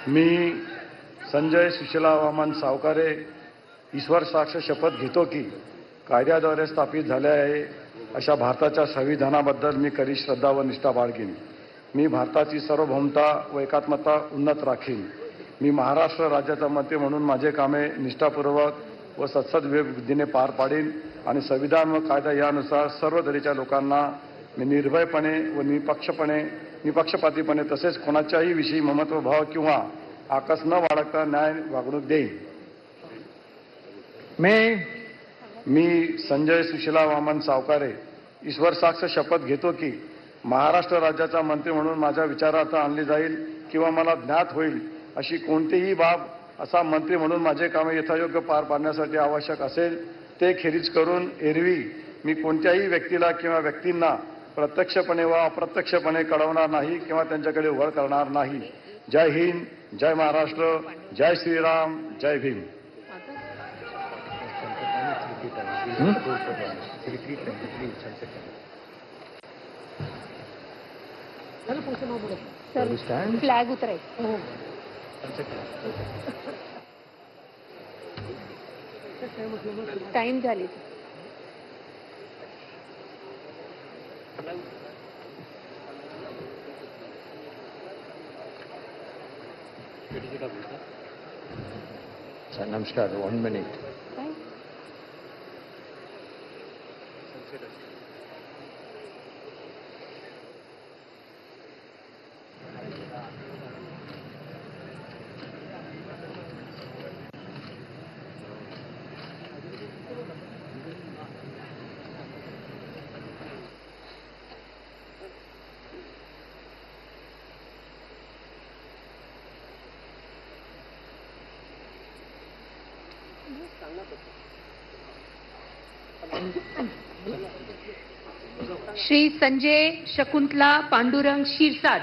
मी संजय सुशीला वामन सावकारे ईश्वर साक्ष शपथ घेतो की कायद्याद्वारे स्थापित झाले आहे अशा भारताच्या संविधानाबद्दल मी खरी श्रद्धा व निष्ठा बाळगीन. मी भारताची सार्वभौमता व एकात्मता उन्नत राखीन. मी महाराष्ट्र राज्याचा मंत्री म्हणून माझे कामे निष्ठापूर्वक व सत्सद बुद्धीने पार पाडीन आणि संविधान व कायदा यानुसार सर्व दरीच्या लोकांना मी निर्भयपणे व निपक्षपातीपणे तसेच कोणाच्याही विषयी ममत्वभाव किंवा आकस न बाळगता न्याय वागणूक देईन. मी संजय सुशीला वामन सावकारे ईश्वर साक्ष शपथ घेतो की महाराष्ट्र राज्याचा मंत्री म्हणून माझ्या विचारार्थ आणली जाईल किंवा मला ज्ञात होईल अशी कोणतीही बाब असा मंत्री म्हणून माझे कामे यथायोग्य पार पाडण्यासाठी आवश्यक असेल ते खेरीज करून एरवी मी कोणत्याही व्यक्तीला किंवा व्यक्तींना प्रत्यक्षपणे व अप्रत्यक्षपणे कळवणार नाही किंवा त्यांच्याकडे वळ करणार नाही. जय हिंद, जय महाराष्ट्र, जय श्रीराम, जय भीम. फ्लॅग उतरायचं. टाइम झाली. नमस्कार. 1 मिनिट. श्री संजय शकुंतला पांडुरंग शिरसाट.